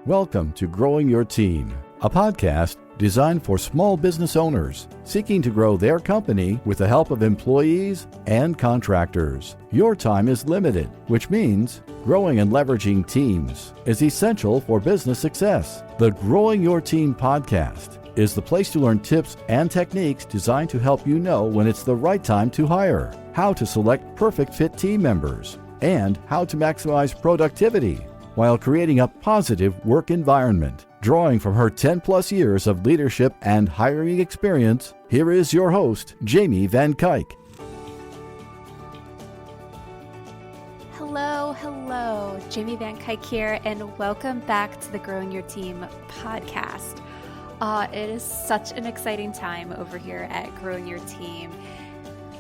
Welcome to Growing Your Team, a podcast designed for small business owners seeking to grow their company with the help of employees and contractors. Your time is limited, which means growing and leveraging teams is essential for business success. The Growing Your Team podcast is the place to learn tips and techniques designed to help you know when it's the right time to hire, how to select perfect fit team members, and how to maximize productivity while creating a positive work environment. Drawing from her 10-plus years of leadership and hiring experience, here is your host, Jamie Van Kuyk. Hello, Jamie Van Kuyk here, and welcome back to the Growing Your Team podcast. It is such an exciting time over here at Growing Your Team.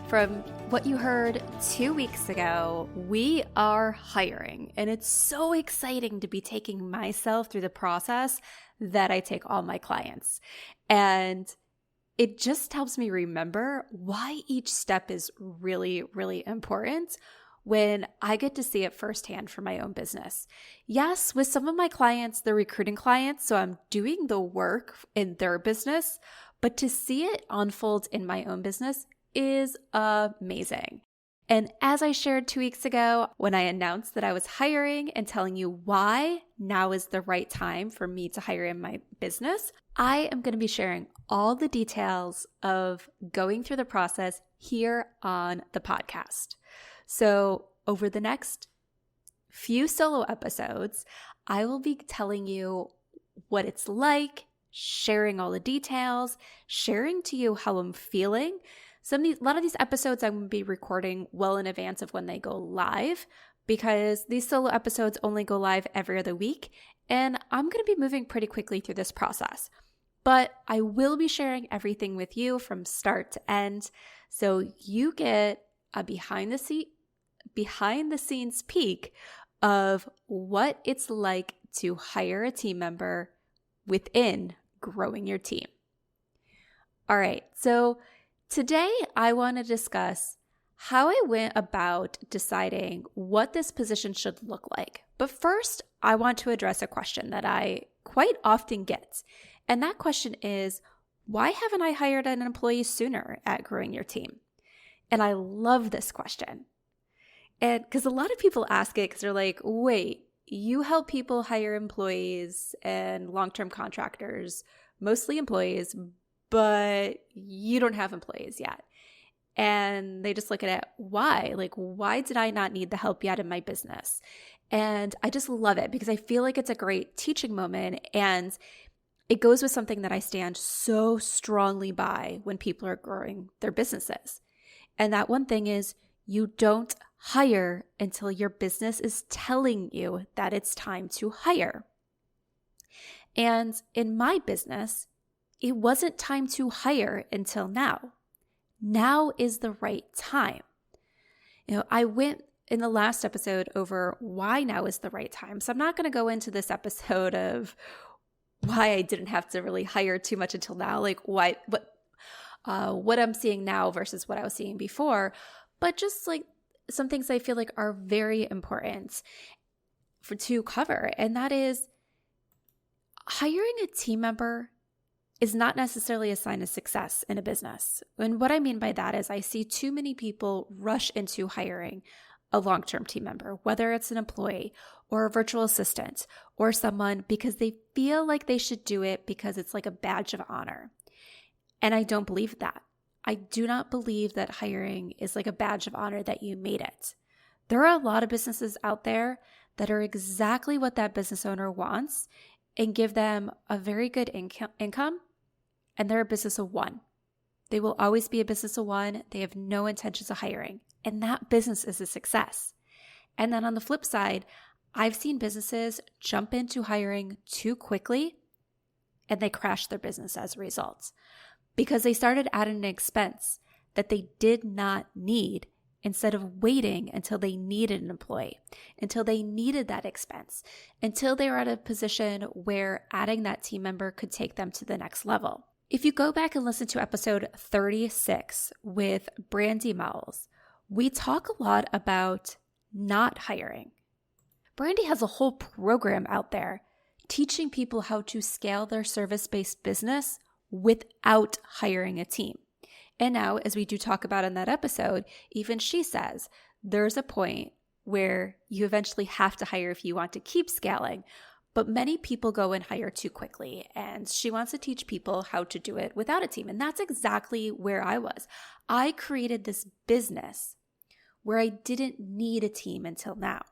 From what you heard 2 weeks ago, we are hiring, and it's so exciting to be taking myself through the process that I take all my clients. And it just helps me remember why each step is really, really important when I get to see it firsthand for my own business. Yes, with some of my clients, they're recruiting clients, so I'm doing the work in their business, but to see it unfold in my own business is amazing. And as I shared 2 weeks ago, when I announced that I was hiring and telling you why now is the right time for me to hire in my business, I am going to be sharing all the details of going through the process here on the podcast. So over the next few solo episodes, I will be telling you what it's like, sharing all the details, sharing to you how I'm feeling. A lot of these episodes I'm going to be recording well in advance of when they go live, because these solo episodes only go live every other week, and I'm going to be moving pretty quickly through this process. But I will be sharing everything with you from start to end, so you get a behind the scenes peek of what it's like to hire a team member within Growing Your Team. All right, so today, I want to discuss how I went about deciding what this position should look like. But first, I want to address a question that I quite often get. And that question is, why haven't I hired an employee sooner at Growing Your Team? And I love this question. And because a lot of people ask it because they're like, wait, you help people hire employees and long-term contractors, mostly employees, but you don't have employees yet. And they just look at it, why? Like, why did I not need the help yet in my business? And I just love it because I feel like it's a great teaching moment, and it goes with something that I stand so strongly by when people are growing their businesses. And that one thing is, you don't hire until your business is telling you that it's time to hire. And in my business, it wasn't time to hire until now. Now is the right time. I went in the last episode over why now is the right time. So I'm not going to go into this episode of why I didn't have to really hire too much until now, like what I'm seeing now versus what I was seeing before, but just like some things I feel like are very important to cover. And that is, hiring a team member is not necessarily a sign of success in a business. And what I mean by that is I see too many people rush into hiring a long-term team member, whether it's an employee or a virtual assistant or someone, because they feel like they should do it because it's like a badge of honor. And I don't believe that. I do not believe that hiring is like a badge of honor that you made it. There are a lot of businesses out there that are exactly what that business owner wants and give them a very good income, and they're a business of one. They will always be a business of one. They have no intentions of hiring, and that business is a success. And then on the flip side, I've seen businesses jump into hiring too quickly, and they crash their business as a result because they started adding an expense that they did not need, instead of waiting until they needed an employee, until they needed that expense, until they were at a position where adding that team member could take them to the next level. If you go back and listen to episode 36 with Brandy Miles, we talk a lot about not hiring. Brandy has a whole program out there teaching people how to scale their service-based business without hiring a team. And now, as we do talk about in that episode, even she says there's a point where you eventually have to hire if you want to keep scaling. But many people go and hire too quickly, and she wants to teach people how to do it without a team. And that's exactly where I was. I created this business where I didn't need a team until now.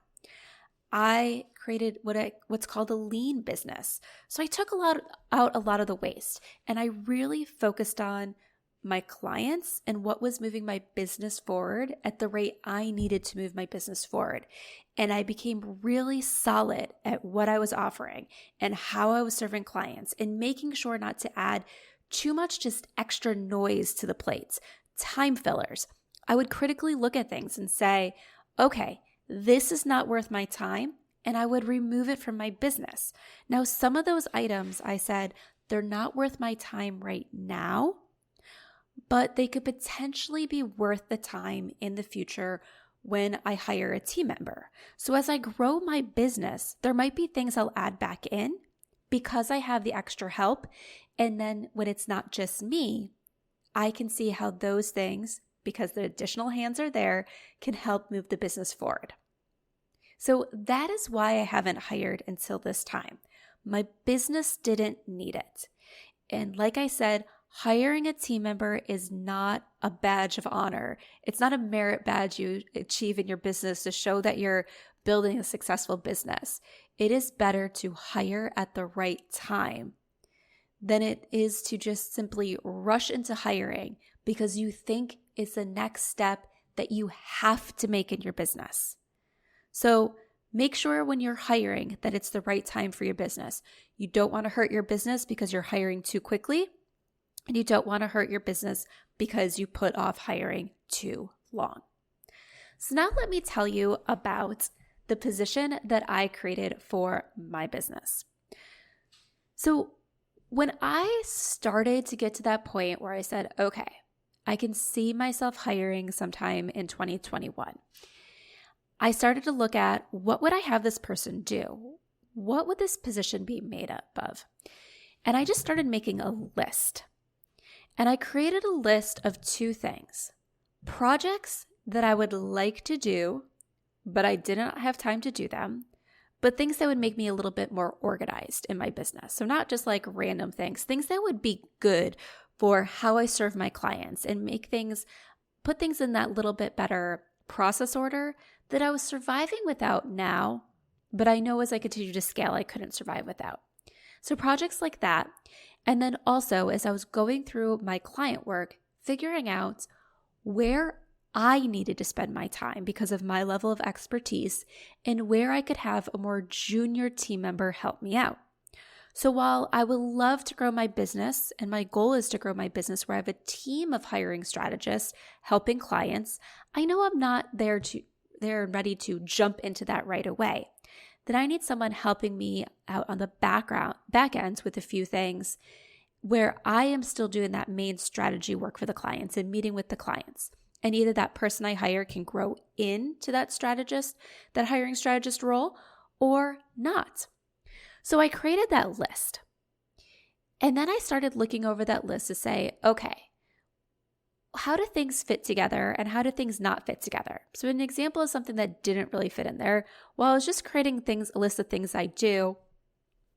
I created what's called a lean business. So I took out a lot of the waste, and I really focused on my clients and what was moving my business forward at the rate I needed to move my business forward. And I became really solid at what I was offering and how I was serving clients and making sure not to add too much just extra noise to the plates, time fillers. I would critically look at things and say, okay, this is not worth my time, and I would remove it from my business. Now, some of those items I said, they're not worth my time right now, but they could potentially be worth the time in the future when I hire a team member. So as I grow my business, there might be things I'll add back in because I have the extra help. And then when it's not just me, I can see how those things, because the additional hands are there, can help move the business forward. So that is why I haven't hired until this time. My business didn't need it. And like I said, hiring a team member is not a badge of honor. It's not a merit badge you achieve in your business to show that you're building a successful business. It is better to hire at the right time than it is to just simply rush into hiring because you think it's the next step that you have to make in your business. So make sure when you're hiring that it's the right time for your business. You don't want to hurt your business because you're hiring too quickly. And you don't want to hurt your business because you put off hiring too long. So now let me tell you about the position that I created for my business. So when I started to get to that point where I said, okay, I can see myself hiring sometime in 2021, I started to look at what would I have this person do? What would this position be made up of? And I just started making a list. And I created a list of two things: projects that I would like to do, but I didn't have time to do them, but things that would make me a little bit more organized in my business. So not just like random things that would be good for how I serve my clients and put things in that little bit better process order that I was surviving without now, but I know as I continue to scale, I couldn't survive without. So projects like that. And then also, as I was going through my client work, figuring out where I needed to spend my time because of my level of expertise and where I could have a more junior team member help me out. So while I would love to grow my business, and my goal is to grow my business where I have a team of hiring strategists helping clients, I know I'm not there ready to jump into that right away. Then I need someone helping me out on the back ends with a few things where I am still doing that main strategy work for the clients and meeting with the clients. And either that person I hire can grow into that hiring strategist role, or not. So I created that list. And then I started looking over that list to say, okay, how do things fit together and how do things not fit together? So an example is something that didn't really fit in there. While I was just creating a list of things I do,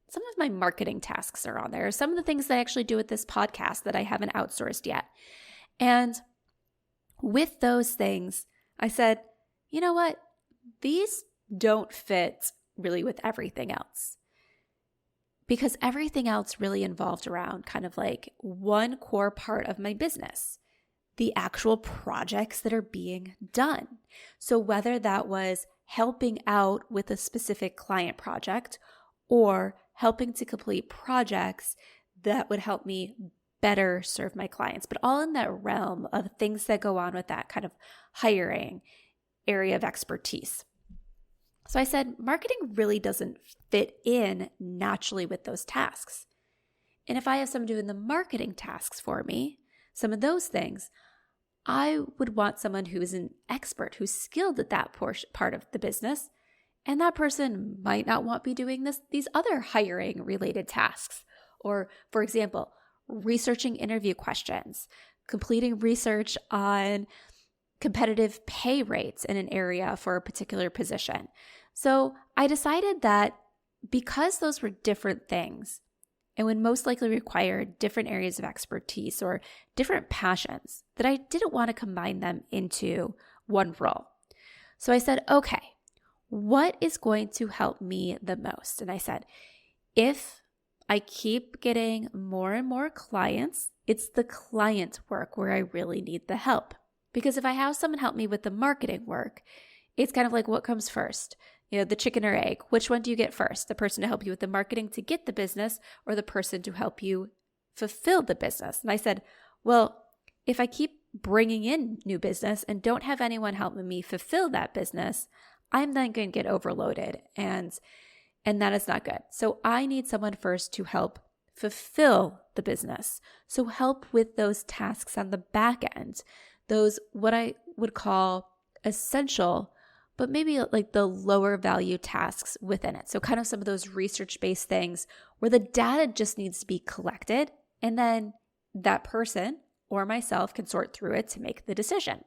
some of my marketing tasks are on there. Some of the things that I actually do with this podcast that I haven't outsourced yet. And with those things, I said, you know what? These don't fit really with everything else. Because everything else really involved around kind of like one core part of my business: the actual projects that are being done. So whether that was helping out with a specific client project or helping to complete projects that would help me better serve my clients, but all in that realm of things that go on with that kind of hiring area of expertise. So I said, marketing really doesn't fit in naturally with those tasks. And if I have someone doing the marketing tasks for me, some of those things, I would want someone who is an expert, who's skilled at that part of the business, And that person might not want to be doing these other hiring related tasks. Or, for example, researching interview questions, completing research on competitive pay rates in an area for a particular position. So I decided that because those were different things and would most likely require different areas of expertise or different passions, that I didn't want to combine them into one role. So I said, okay, what is going to help me the most? And I said, if I keep getting more and more clients, it's the client work where I really need the help. Because if I have someone help me with the marketing work, it's kind of like what comes first? The chicken or egg. Which one do you get first? The person to help you with the marketing to get the business, or the person to help you fulfill the business? And I said, well, if I keep bringing in new business and don't have anyone helping me fulfill that business, I'm then going to get overloaded, and that is not good. So I need someone first to help fulfill the business. So help with those tasks on the back end, those what I would call essential, but maybe like the lower value tasks within it. So kind of some of those research-based things where the data just needs to be collected, and then that person or myself can sort through it to make the decision.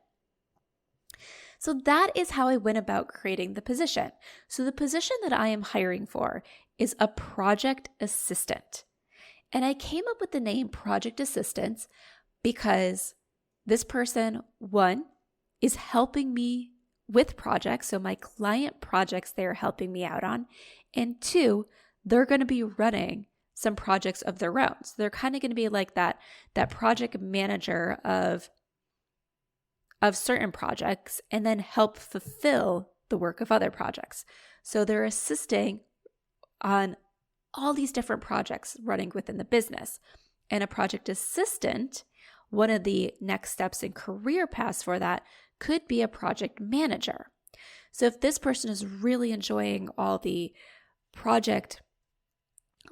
So that is how I went about creating the position. So the position that I am hiring for is a project assistant. And I came up with the name project assistant because this person, one, is helping me with projects, so my client projects they're helping me out on, and two, they're going to be running some projects of their own. So they're kind of going to be like that project manager of certain projects and then help fulfill the work of other projects. So they're assisting on all these different projects running within the business. And a project assistant, one of the next steps in career paths for that could be a project manager. So if this person is really enjoying all the project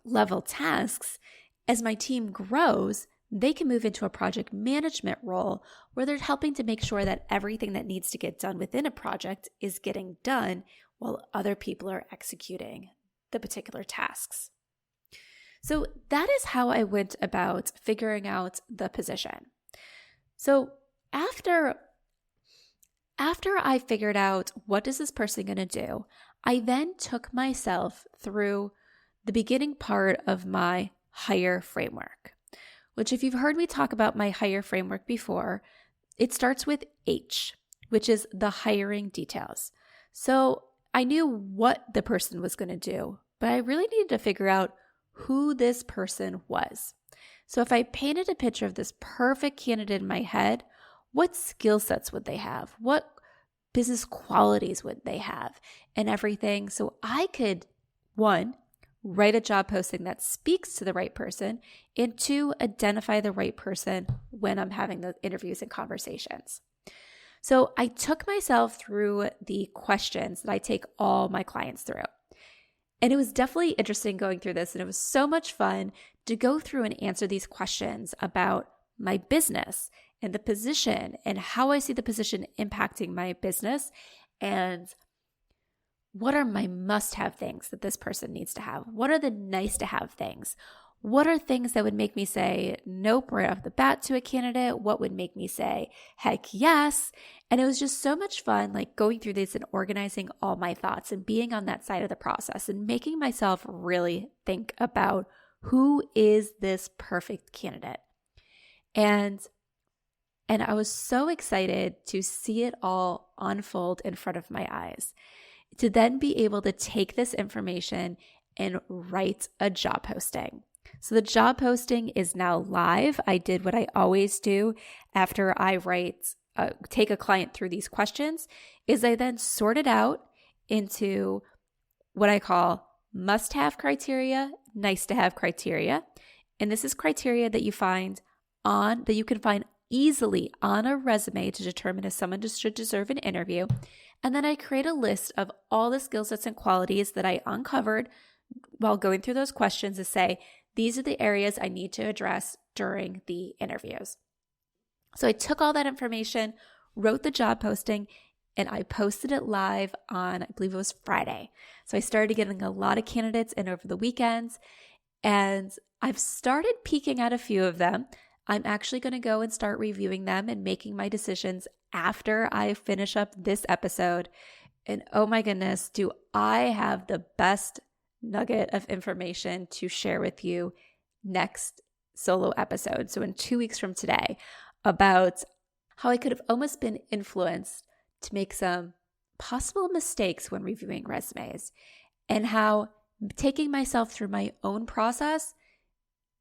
level tasks, as my team grows, they can move into a project management role where they're helping to make sure that everything that needs to get done within a project is getting done while other people are executing the particular tasks. So that is how I went about figuring out the position. So after I figured out what is this person going to do, I then took myself through the beginning part of my HIRE framework, which if you've heard me talk about my HIRE framework before, it starts with H, which is the hiring details. So I knew what the person was going to do, but I really needed to figure out who this person was. So if I painted a picture of this perfect candidate in my head, what skill sets would they have? What business qualities would they have and everything? So I could, one, write a job posting that speaks to the right person, and two, identify the right person when I'm having the interviews and conversations. So I took myself through the questions that I take all my clients through. And it was definitely interesting going through this, and it was so much fun to go through and answer these questions about my business and the position and how I see the position impacting my business, and what are my must-have things that this person needs to have? What are the nice-to-have things? What are things that would make me say nope right off the bat to a candidate? What would make me say heck yes? And it was just so much fun, like going through this and organizing all my thoughts and being on that side of the process and making myself really think about who is this perfect candidate. And I was so excited to see it all unfold in front of my eyes, to then be able to take this information and write a job posting. So the job posting is now live. I did what I always do after I take a client through these questions, is I then sort it out into what I call must-have criteria, nice-to-have criteria. And this is criteria that you can find easily on a resume to determine if someone should deserve an interview. And then I create a list of all the skill sets and qualities that I uncovered while going through those questions to say, these are the areas I need to address during the interviews. So I took all that information, wrote the job posting, and I posted it live on, I believe it was Friday. So I started getting a lot of candidates in over the weekends, and I've started peeking at a few of them. I'm actually going to go and start reviewing them and making my decisions after I finish up this episode. And oh my goodness, do I have the best nugget of information to share with you next solo episode. So in 2 weeks from today, about how I could have almost been influenced to make some possible mistakes when reviewing resumes, and how taking myself through my own process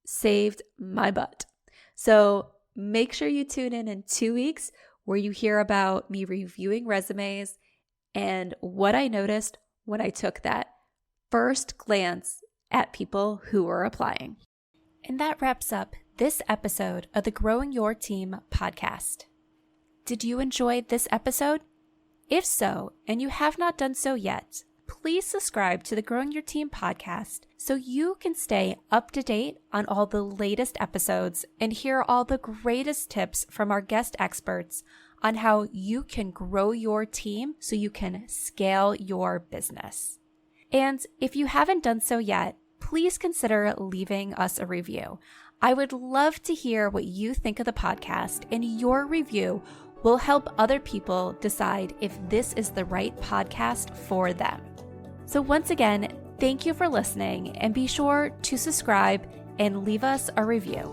saved my butt. So make sure you tune in 2 weeks where you hear about me reviewing resumes and what I noticed when I took that first glance at people who were applying. And that wraps up this episode of the Growing Your Team podcast. Did you enjoy this episode? If so, and you have not done so yet, please subscribe to the Growing Your Team podcast so you can stay up to date on all the latest episodes and hear all the greatest tips from our guest experts on how you can grow your team so you can scale your business. And if you haven't done so yet, please consider leaving us a review. I would love to hear what you think of the podcast, and your review will help other people decide if this is the right podcast for them. So once again, thank you for listening, and be sure to subscribe and leave us a review.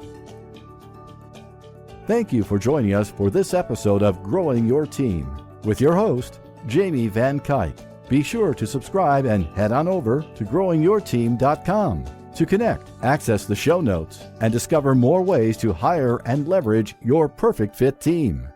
Thank you for joining us for this episode of Growing Your Team with your host, Jamie Van Kuyk. Be sure to subscribe and head on over to growingyourteam.com to connect, access the show notes, and discover more ways to hire and leverage your perfect fit team.